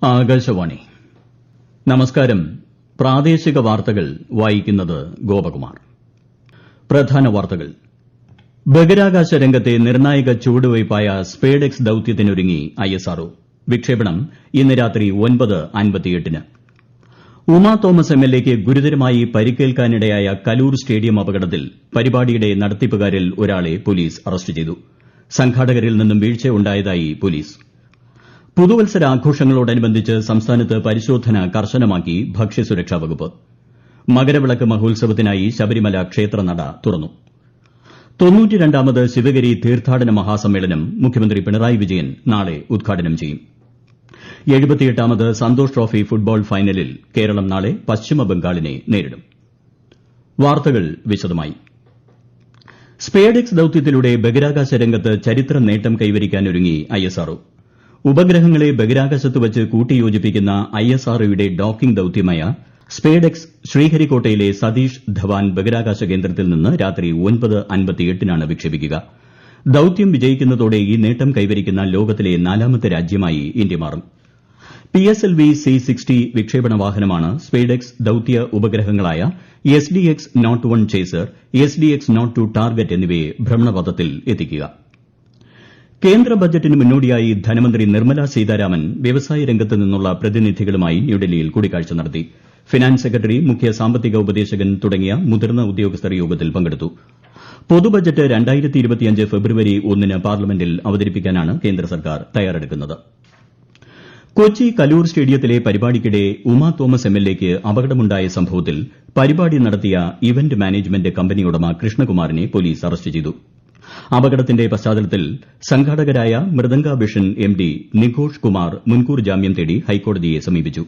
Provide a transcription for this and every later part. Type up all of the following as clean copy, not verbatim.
ആകാശവാണി. നമസ്കാരം. പ്രാദേശിക വാർത്തകൾ വായിക്കുന്നത് ഗോപകുമാർ. പ്രധാന വാർത്തകൾ. ബഹിരാകാശ രംഗത്തെ നിർണായക ചുവടുവയ്പായ സ്പേഡെക്സ് ദൌത്യത്തിനൊരുങ്ങി ISRO. വിക്ഷേപണം ഇന്ന് രാത്രി 9:58-ന്. ഉമാ തോമസ് MLAയ്ക്ക് ഗുരുതരമായി പരിക്കേൽക്കാനിടയായ കലൂർ സ്റ്റേഡിയം അപകടത്തിൽ പരിപാടിയുടെ നടത്തിപ്പുകാരിൽ ഒരാളെ പോലീസ് അറസ്റ്റ് ചെയ്തു. സംഘാടകരിൽ നിന്നും വീഴ്ചയുണ്ടായതായി പോലീസ്. പുതുവത്സരാഘോഷങ്ങളോടനുബന്ധിച്ച് സംസ്ഥാനത്ത് പരിശോധന കർശനമാക്കി ഭക്ഷ്യസുരക്ഷാ വകുപ്പ്. മകരവിളക്ക് മഹോത്സവത്തിനായി ശബരിമല ക്ഷേത്രനട തുറന്നു. 92ാമത് ശിവഗിരി തീർത്ഥാടന മഹാസമ്മേളനം മുഖ്യമന്ത്രി പിണറായി വിജയൻ നാളെ ഉദ്ഘാടനം ചെയ്യും. 78ാമത് സന്തോഷ് ട്രോഫി ഫുട്ബോൾ ഫൈനലിൽ കേരളം നാളെ പശ്ചിമബംഗാളിനെ നേരിടും. വാർത്തകൾ വിശദമായി. സ്പേഡെക്സ് ദൌത്യത്തിലൂടെ ബഹിരാകാശ രംഗത്ത് ചരിത്ര നേട്ടം കൈവരിക്കാനൊരുങ്ങി ISRO. ഉപഗ്രഹങ്ങളെ ബഹിരാകാശത്ത് വച്ച് കൂട്ടിയോജിപ്പിക്കുന്ന ISROയുടെ ഡോക്കിംഗ് ദൌത്യമായ സ്പേഡെക്സ് ശ്രീഹരിക്കോട്ടയിലെ സതീഷ് ധവാൻ ബഹിരാകാശ കേന്ദ്രത്തിൽ നിന്ന് രാത്രി 9:58-നാണ് വിക്ഷേപിക്കുക. ദൌത്യം വിജയിക്കുന്നതോടെ ഈ നേട്ടം കൈവരിക്കുന്ന ലോകത്തിലെ 4ാമത്തെ രാജ്യമായി ഇന്ത്യ മാറും. PSLV C-60 വിക്ഷേപണ വാഹനമാണ് സ്പേഡെക്സ് ദൌത്യ ഉപഗ്രഹങ്ങളായ SDX-Not 1 ചേസർ, SDX-Not 2 ടാർഗറ്റ് എന്നിവയെ ഭ്രമണപഥത്തിൽ എത്തിക്കുക. കേന്ദ്ര ബജറ്റിന് മുന്നോടിയായി ധനമന്ത്രി നിർമ്മല സീതാരാമൻ വ്യവസായ രംഗത്ത് നിന്നുള്ള പ്രതിനിധികളുമായി ന്യൂഡൽഹിയിൽ കൂടിക്കാഴ്ച നടത്തി. ഫിനാൻസ് സെക്രട്ടറി, മുഖ്യ സാമ്പത്തിക ഉപദേശകൻ തുടങ്ങിയ മുതിർന്ന ഉദ്യോഗസ്ഥർ യോഗത്തിൽ പങ്കെടുത്തു. പൊതുബജറ്റ് 2025 ഫെബ്രുവരി 1-ന് പാർലമെന്റിൽ അവതരിപ്പിക്കാനാണ് കേന്ദ്ര സർക്കാർ തയ്യാറെടുക്കുന്നത്. കൊച്ചി കലൂർ സ്റ്റേഡിയത്തിലെ പരിപാടിക്കിടെ ഉമാ തോമസ് MLAയ്ക്ക് അപകടമുണ്ടായ സംഭവത്തിൽ പരിപാടി നടത്തിയ ഇവന്റ് മാനേജ്മെന്റ് കമ്പനി ഉടമ കൃഷ്ണകുമാറിനെ പോലീസ് അറസ്റ്റ് ചെയ്തു. അപകടത്തിന്റെ പശ്ചാത്തലത്തിൽ സംഘാടകരായ മൃദംഗ വിഷൻ MD നിഘോഷ് കുമാർ മുൻകൂർ ജാമ്യം തേടി ഹൈക്കോടതിയെ സമീപിച്ചു.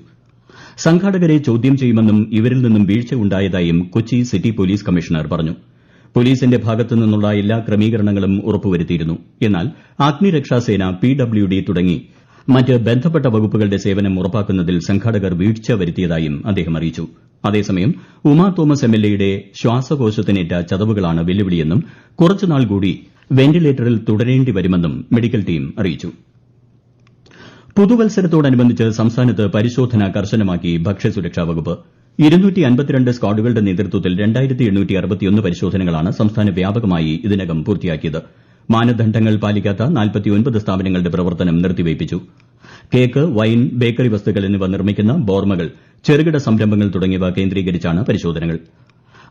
സംഘാടകരെ ചോദ്യം ചെയ്യുമെന്നും ഇവരിൽ നിന്നും വീഴ്ച ഉണ്ടായതായും കൊച്ചി സിറ്റി പോലീസ് കമ്മീഷണർ പറഞ്ഞു. പോലീസിന്റെ ഭാഗത്തു നിന്നുള്ള എല്ലാ ക്രമീകരണങ്ങളും ഉറപ്പുവരുത്തിയിരുന്നു. എന്നാൽ അഗ്നിരക്ഷാസേന, PWD തുടങ്ങി മറ്റ് ബന്ധപ്പെട്ട വകുപ്പുകളുടെ സേവനം ഉറപ്പാക്കുന്നതിൽ സംഘാടകർ വീഴ്ച വരുത്തിയതായും അദ്ദേഹം അറിയിച്ചു. അതേസമയം ഉമാ തോമസ് MLAയുടെ ശ്വാസകോശത്തിനേറ്റ ചതവുകളാണ് വെല്ലുവിളിയെന്നും കുറച്ചുനാൾ കൂടി വെന്റിലേറ്ററിൽ തുടരേണ്ടി വരുമെന്നും മെഡിക്കൽ ടീം അറിയിച്ചു. പുതുവത്സരത്തോടനുബന്ധിച്ച് സംസ്ഥാനത്ത് പരിശോധന കർശനമാക്കി ഭക്ഷ്യസുരക്ഷാ വകുപ്പ്. 252 സ്ക്വാഡുകളുടെ നേതൃത്വത്തിൽ 2861 പരിശോധനകളാണ് സംസ്ഥാന വ്യാപകമായി ഇതിനകം പൂർത്തിയാക്കിയത്. മാനദണ്ഡങ്ങൾ പാലിക്കാത്ത 49 സ്ഥാപനങ്ങളുടെ പ്രവർത്തനം നിർത്തിവയ്പ്പിച്ചു. കേക്ക്, വൈൻ, ബേക്കറി വസ്തുക്കൾ എന്നിവ നിർമ്മിക്കുന്ന ബോർമകൾ, ചെറുകിട സംരംഭങ്ങൾ തുടങ്ങിയവ കേന്ദ്രീകരിച്ചാണ് പരിശോധനകൾ.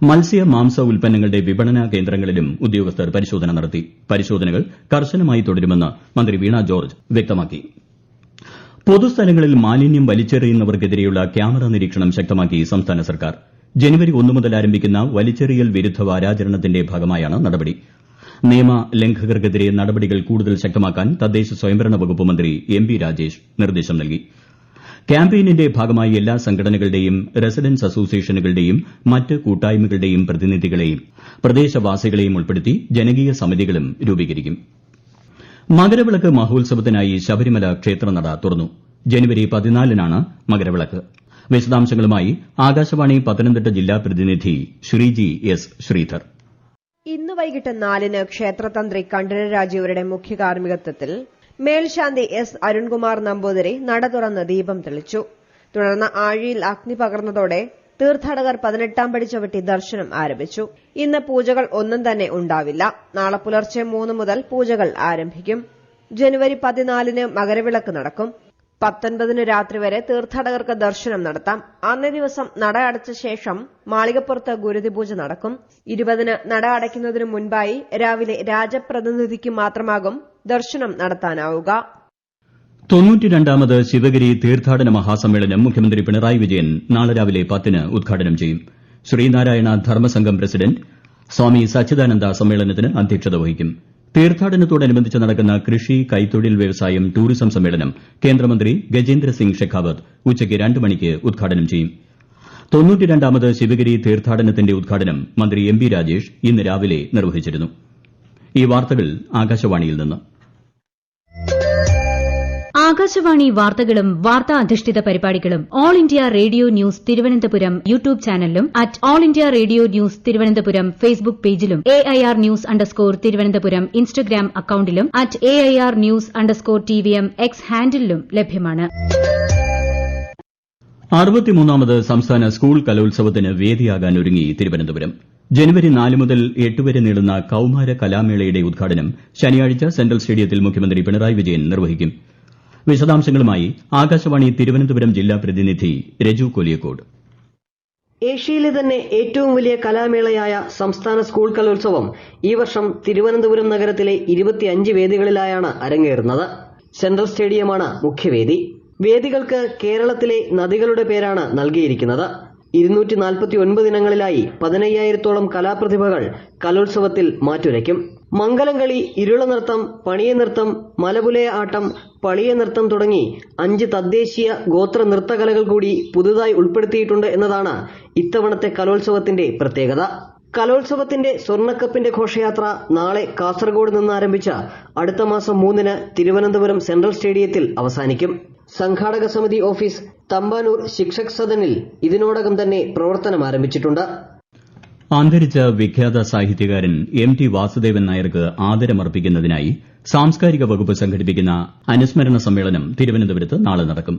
മത്സ്യ, മാംസ ഉൽപ്പന്നങ്ങളുടെ വിപണന കേന്ദ്രങ്ങളിലും ഉദ്യോഗസ്ഥർ പരിശോധന നടത്തി. പരിശോധനകൾ കർശനമായി തുടരുമെന്ന് മന്ത്രി വീണ ജോർജ് വ്യക്തമാക്കി. പൊതുസ്ഥലങ്ങളിൽ മാലിന്യം വലിച്ചെറിയുന്നവർക്കെതിരെയുള്ള ക്യാമറ നിരീക്ഷണം ശക്തമാക്കി സംസ്ഥാന സർക്കാർ. ജനുവരി 1 മുതൽ ആരംഭിക്കുന്ന വലിച്ചെറിയൽ വിരുദ്ധ വാരാചരണത്തിന്റെ ഭാഗമായാണ് നടപടി. നിയമലംഘകർക്കെതിരെ നടപടികൾ കൂടുതൽ ശക്തമാക്കാൻ തദ്ദേശ സ്വയംഭരണ വകുപ്പ് മന്ത്രി MB രാജേഷ് നിർദ്ദേശം നൽകി. ക്യാമ്പയിനിന്റെ ഭാഗമായി എല്ലാ സംഘടനകളുടെയും റെസിഡൻസ് അസോസിയേഷനുകളുടെയും മറ്റ് കൂട്ടായ്മകളുടെയും പ്രതിനിധികളെയും പ്രദേശവാസികളെയും ഉൾപ്പെടുത്തി ജനകീയ സമിതികളും രൂപീകരിക്കും. മകരവിളക്ക് മഹോത്സവത്തിനായി ശബരിമല ക്ഷേത്രനട തുറന്നു. ജനുവരി 14-നാണ് മകരവിളക്ക്. വിശദാംശങ്ങളുമായി ആകാശവാണി പത്തനംതിട്ട ജില്ലാ പ്രതിനിധി ശ്രീജി S. ശ്രീധർ. ഇന്ന് വൈകിട്ട് 4-ന് ക്ഷേത്രതന്ത്രി കണ്ഠരര് രാജീവരുടെ മുഖ്യ കാർമ്മികത്വത്തിൽ മേൽശാന്തി S. അരുൺകുമാർ നമ്പൂതിരി നട തുറന്ന് ദീപം തെളിച്ചു. തുടർന്ന് ആഴിയിൽ അഗ്നി പകർന്നതോടെ തീർത്ഥാടകർ 18ാം പടി ചവിട്ടി ദർശനം ആരംഭിച്ചു. ഇന്ന് പൂജകൾ ഒന്നും തന്നെ ഉണ്ടാവില്ല. നാളെ പുലർച്ചെ 3 മുതൽ പൂജകൾ ആരംഭിക്കും. ജനുവരി 14-ന് മകരവിളക്ക് നടക്കും. 19-ന് രാത്രി വരെ തീർത്ഥാടകർക്ക് ദർശനം നടത്താം. അന്നേ ദിവസം നട അടച്ച ശേഷം മാളികപ്പുറത്ത് ഗുരുതിപൂജ നടക്കും. 20-ന് നട അടയ്ക്കുന്നതിനു മുൻപായി രാവിലെ രാജപ്രതിനിധിക്ക് മാത്രമാകും ദർശനം നടത്താനാവുക. 92ാമത് ശിവഗിരി തീർത്ഥാടന മഹാസമ്മേളനം മുഖ്യമന്ത്രി പിണറായി വിജയൻ നാളെ രാവിലെ 10-ന് ഉദ്ഘാടനം ചെയ്യും. ശ്രീനാരായണ ധർമ്മസംഘം പ്രസിഡന്റ് സ്വാമി സച്ചിദാനന്ദ സമ്മേളനത്തിന് അധ്യക്ഷത വഹിക്കും. തീർത്ഥാടനത്തോടനുബന്ധിച്ച് നടക്കുന്ന കൃഷി, കൈത്തൊഴിൽ വ്യവസായം, ടൂറിസം സമ്മേളനം കേന്ദ്രമന്ത്രി ഗജേന്ദ്ര സിംഗ് ഷെഖാവത്ത് ഉച്ചയ്ക്ക് 2 മണിക്ക് ഉദ്ഘാടനം ചെയ്യും. 92ാമത് ശിവഗിരി തീർത്ഥാടനത്തിന്റെ ഉദ്ഘാടനം മന്ത്രി MB രാജേഷ് ഇന്ന് രാവിലെ നിർവഹിച്ചിരുന്നു. ഈ വാർത്തകൾ ആകാശവാണിയിൽ നിന്ന്. ആകാശവാണി വാർത്തകളും വാർത്താ അധിഷ്ഠിത പരിപാടികളും all India radio news Thiruvananthapuram YouTube ചാനലിലും all India radio news Thiruvananthapuram Facebook പേജിലും AIR ന്യൂസ് _തിരുവനന്തപുരം ഇൻസ്റ്റഗ്രാം അക്കൌണ്ടിലും AIR ന്യൂസ് _TVM X ഹാൻഡിലും ലഭ്യമാണ്. 63ാമത് സംസ്ഥാന സ്കൂൾ കലോത്സവത്തിന് വേദിയാകാൻ ഒരുങ്ങി തിരുവനന്തപുരം. ജനുവരി 4 മുതൽ 8 വരെ നീളുന്ന കൌമാര കലാമേളയുടെ ഉദ്ഘാടനം ശനിയാഴ്ച സെൻട്രൽ സ്റ്റേഡിയത്തിൽ മുഖ്യമന്ത്രി പിണറായി വിജയൻ നിർവഹിക്കും. വിശദാംശങ്ങളുമായി ആകാശവാണി തിരുവനന്തപുരം ജില്ലാ പ്രതിനിധി രജു കൊലിയക്കോട്. ഏഷ്യയിലെ തന്നെ ഏറ്റവും വലിയ കലാമേളയായ സംസ്ഥാന സ്കൂൾ കലോത്സവം ഈ വർഷം തിരുവനന്തപുരം നഗരത്തിലെ 25 വേദികളിലായാണ് അരങ്ങേറുന്നത്. സെൻട്രൽ സ്റ്റേഡിയമാണ് മുഖ്യവേദി. വേദികൾക്ക് കേരളത്തിലെ നദികളുടെ പേരാണ് നൽകിയിരിക്കുന്നത്. 249 ഇനങ്ങളിലായി 15,000-ഓളം കലാപ്രതിഭകൾ കലോത്സവത്തിൽ മാറ്റുരയ്ക്കും. മംഗലംകളി, ഇരുളനൃത്തം, പണിയനൃത്തം, മലപുലയ ആട്ടം, പളിയ നൃത്തം തുടങ്ങി 5 തദ്ദേശീയ ഗോത്ര നൃത്തകലകൾ കൂടി പുതുതായി ഉൾപ്പെടുത്തിയിട്ടുണ്ട് എന്നതാണ് ഇത്തവണത്തെ കലോത്സവത്തിന്റെ പ്രത്യേകത. കലോത്സവത്തിന്റെ സ്വർണ്ണക്കപ്പിന്റെ ഘോഷയാത്ര നാളെ കാസർഗോഡ് നിന്ന് ആരംഭിച്ച് അടുത്ത മാസം 3-ന് തിരുവനന്തപുരം സെൻട്രൽ സ്റ്റേഡിയത്തിൽ അവസാനിക്കും. സംഘാടക സമിതി ഓഫീസ് തമ്പാനൂർ ശിക്ഷക് സദനിൽ ഇതിനോടകം തന്നെ പ്രവർത്തനം ആരംഭിച്ചിട്ടുണ്ട്. അന്തരിച്ച വിഖ്യാത സാഹിത്യകാരൻ MT വാസുദേവൻ നായർക്ക് ആദരമർപ്പിക്കുന്നതിനായി സാംസ്കാരിക വകുപ്പ് സംഘടിപ്പിക്കുന്ന അനുസ്മരണ സമ്മേളനം തിരുവനന്തപുരത്ത് നാളെ നടക്കും.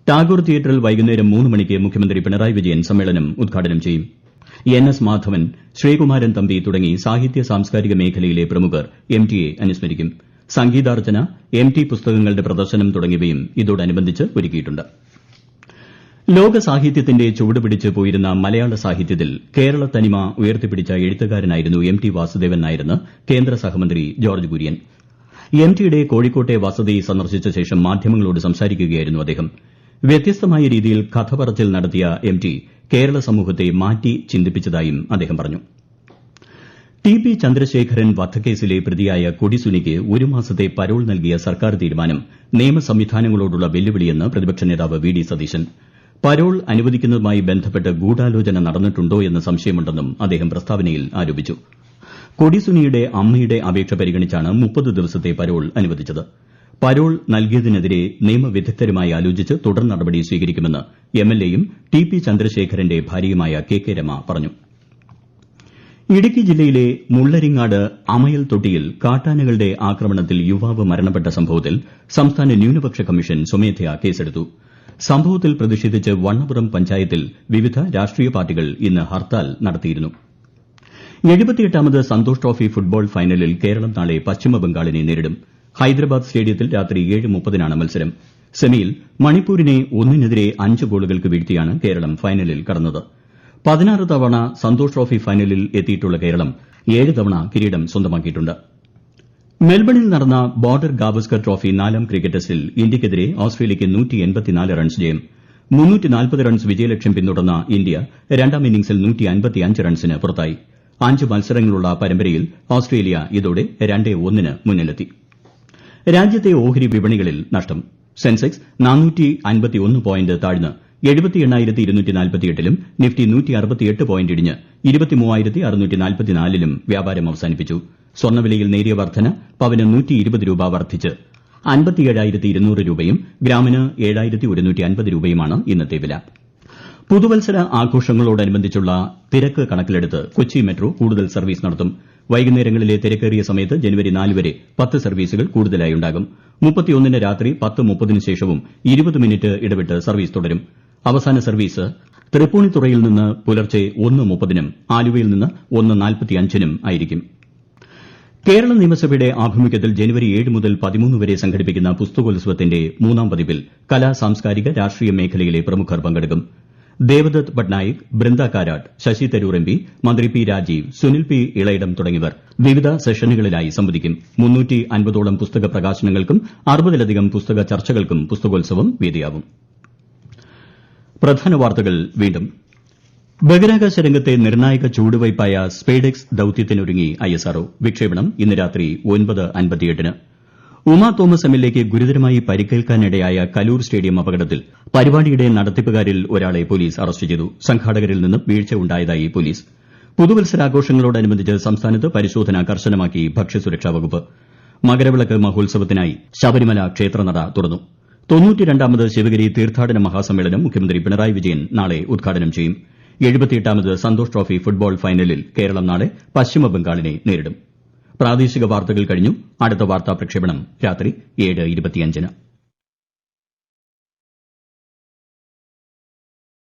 ടാഗോർ തിയേറ്ററിൽ വൈകുന്നേരം 3 മണിക്ക് മുഖ്യമന്ത്രി പിണറായി വിജയൻ സമ്മേളനം ഉദ്ഘാടനം ചെയ്യും. NS മാധവൻ, ശ്രീകുമാരൻ തമ്പി തുടങ്ങി സാഹിത്യ സാംസ്കാരിക മേഖലയിലെ പ്രമുഖർ MTയെ അനുസ്മരിക്കും. സംഗീതാർച്ചന, MT പുസ്തകങ്ങളുടെ പ്രദർശനം തുടങ്ങിയവയും ഇതോടനുബന്ധിച്ച് ഒരുക്കിയിട്ടുണ്ട്. ലോക സാഹിത്യത്തിന്റെ ചുവടുപിടിച്ച് പോയിരുന്ന മലയാള സാഹിത്യത്തിൽ കേരള തനിമ ഉയർത്തിപ്പിടിച്ച എഴുത്തുകാരനായിരുന്നു MT വാസുദേവൻ നായരെന്ന് കേന്ദ്ര സഹമന്ത്രി ജോർജ് കുര്യൻ. MTയുടെ കോഴിക്കോട്ടെ വസതി സന്ദർശിച്ച ശേഷം മാധ്യമങ്ങളോട് സംസാരിക്കുകയായിരുന്നു അദ്ദേഹം. വ്യത്യസ്തമായ രീതിയിൽ കഥ പറച്ചിൽ നടത്തിയ MT കേരള സമൂഹത്തെ മാറ്റി ചിന്തിപ്പിച്ചതായും അദ്ദേഹം പറഞ്ഞു. TP ചന്ദ്രശേഖരൻ വധക്കേസിലെ പ്രതിയായ കൊടിസുനിക്ക് 1 മാസത്തെ പരോൾ നൽകിയ സർക്കാർ തീരുമാനം നിയമസംവിധാനങ്ങളോടുള്ള വെല്ലുവിളിയെന്ന് പ്രതിപക്ഷ നേതാവ് VD സതീശൻ. പരോൾ അനുവദിക്കുന്നതുമായി ബന്ധപ്പെട്ട് ഗൂഢാലോചന നടന്നിട്ടുണ്ടോ എന്ന് സംശയമുണ്ടെന്നും അദ്ദേഹം പ്രസ്താവനയിൽ ആരോപിച്ചു. കൊടിസുനിയുടെ അമ്മയുടെ അപേക്ഷ പരിഗണിച്ചാണ് 30 ദിവസത്തെ പരോൾ അനുവദിച്ചത്. പരോൾ നൽകിയതിനെതിരെ നിയമവിദഗ്ധരുമായി ആലോചിച്ച് തുടർ നടപടി സ്വീകരിക്കുമെന്ന് MLAയും TP ചന്ദ്രശേഖരന്റെ ഭാര്യയുമായ KK രമ പറഞ്ഞു. ഇടുക്കി ജില്ലയിലെ മുള്ളരിങ്ങാട് അമയൽ തൊട്ടിയിൽ കാട്ടാനകളുടെ ആക്രമണത്തിൽ യുവാവ് മരണപ്പെട്ട സംഭവത്തിൽ സംസ്ഥാന ന്യൂനപക്ഷ കമ്മീഷൻ സ്വമേധയാ കേസെടുത്തു. സംഭവത്തിൽ പ്രതിഷേധിച്ച് വണ്ണപുറം പഞ്ചായത്തിൽ വിവിധ രാഷ്ട്രീയ പാർട്ടികൾ ഇന്ന് ഹർത്താൽ നടത്തിയിരുന്നു. 78ാമത് സന്തോഷ് ട്രോഫി ഫുട്ബോൾ ഫൈനലിൽ കേരളം നാളെ പശ്ചിമബംഗാളിനെ നേരിടും. ഹൈദരാബാദ് സ്റ്റേഡിയത്തിൽ രാത്രി 7:30-നാണ് മത്സരം. സെമിയിൽ മണിപ്പൂരിനെ 1-നെതിരെ 5 ഗോളുകൾക്ക് വീഴ്ത്തിയാണ് കേരളം ഫൈനലിൽ കടന്നത്. 16 തവണ സന്തോഷ് ട്രോഫി ഫൈനലിൽ എത്തിയിട്ടുള്ള കേരളം 7 തവണ കിരീടം സ്വന്തമാക്കിയിട്ടുണ്ട്. മെൽബണിൽ നടന്ന ബോർഡർ ഗാവസ്കർ ട്രോഫി 4ാം ക്രിക്കറ്റ് ടെസ്റ്റിൽ ഇന്ത്യയ്ക്കെതിരെ ഓസ്ട്രേലിയയ്ക്ക് 184 റൺസ് ജയം. 340 റൺസ് വിജയലക്ഷ്യം പിന്തുടർന്ന ഇന്ത്യ 2ാം ഇന്നിംഗ്സിൽ 155 റൺസിന് പുറത്തായി. 5 മത്സരങ്ങളുള്ള പരമ്പരയിൽ ഓസ്ട്രേലിയ ഇതോടെ 2-1-ന് മുന്നിലെത്തി. രാജ്യത്തെ ഓഹരി വിപണികളിൽ നഷ്ടം. സെൻസെക്സ് 451 പോയിന്റ് താഴ്ന്ന് 78,248-ലും നിഫ്റ്റി 168 പോയിന്റ് ഇടിഞ്ഞ് 23,644-ലും വ്യാപാരം അവസാനിപ്പിച്ചു. സ്വർണ്ണവിലയിൽ നേരിയ വർധന. പവന് 120 രൂപ വർദ്ധിച്ച് 57,200 രൂപയും ഗ്രാമിന് 7,150 രൂപയുമാണ് ഇന്നത്തെ വില. പുതുവത്സര ആഘോഷങ്ങളോടനുബന്ധിച്ചുള്ള തിരക്ക് കണക്കിലെടുത്ത് കൊച്ചി മെട്രോ കൂടുതൽ സർവീസ് നടത്തും. വൈകുന്നേരങ്ങളിലെ തിരക്കേറിയ സമയത്ത് ജനുവരി 4 വരെ 10 സർവീസുകൾ കൂടുതലായി ഉണ്ടാകും. 31-ന് രാത്രി 10:30-ന് ശേഷവും 20 മിനിറ്റ് ഇടവിട്ട് സർവീസ് തുടരും. അവസാന സർവീസ് തൃപ്പൂണിത്തുറയിൽ നിന്ന് പുലർച്ചെ 1:30-നും ആലുവയിൽ നിന്ന് 1:45-നും ആയിരിക്കും. കേരള നിയമസഭയുടെ ആഭിമുഖ്യത്തിൽ ജനുവരി 7 മുതൽ 13 വരെ സംഘടിപ്പിക്കുന്ന പുസ്തകോത്സവത്തിന്റെ 3ാം പതിപ്പിൽ കലാ സാംസ്കാരിക രാഷ്ട്രീയ മേഖലയിലെ പ്രമുഖർ പങ്കെടുക്കും. ദേവദത്ത് പട്നായിക്, ബൃന്ദ കാരാട്ട്, ശശി തരൂർ MP, മന്ത്രി P രാജീവ്, സുനിൽ P ഇളയിടം തുടങ്ങിയവർ വിവിധ സെഷനുകളിലായി സംവദിക്കും. 350ഓളം പുസ്തക പ്രകാശനങ്ങൾക്കും 60-ലധികം പുസ്തക ചർച്ചകൾക്കും പുസ്തകോത്സവം വേദിയാവും. പ്രധാന വാർത്തകൾ വീണ്ടും. ബഹിരാകാശ രംഗത്തെ നിർണായക ചുവടുവയ്പായ സ്പേഡെക്സ് ദൌത്യത്തിനൊരുങ്ങി ISRO. വിക്ഷേപണം ഇന്ന് രാത്രി 9:58-ന്. ഉമാ തോമസ് MLAയ്ക്ക് ഗുരുതരമായി പരിക്കേൽക്കാനിടയായ കലൂർ സ്റ്റേഡിയം അപകടത്തിൽ പരിപാടിയുടെ നടത്തിപ്പുകാരിൽ ഒരാളെ പോലീസ് അറസ്റ്റ് ചെയ്തു. സംഘാടകരിൽ നിന്നും വീഴ്ച ഉണ്ടായതായി പോലീസ്. പുതുവത്സരാഘോഷങ്ങളോടനുബന്ധിച്ച് സംസ്ഥാനത്ത് പരിശോധന കർശനമാക്കി ഭക്ഷ്യസുരക്ഷാ വകുപ്പ്. മകരവിളക്ക് മഹോത്സവത്തിനായി ശബരിമല ക്ഷേത്രനട തുറന്നു. 92ാമത് ശിവഗിരി തീർത്ഥാടന മഹാസമ്മേളനം മുഖ്യമന്ത്രി പിണറായി വിജയൻ നാളെ ഉദ്ഘാടനം ചെയ്യും. 78ാമത് സന്തോഷ് ട്രോഫി ഫുട്ബോൾ ഫൈനലിൽ കേരളം നാളെ പശ്ചിമബംഗാളിനെ നേരിടും. പ്രാദേശിക വാർത്തകൾ കഴിഞ്ഞു. അടുത്ത വാർത്താ പ്രക്ഷേപണം രാത്രി 7:25-ന്.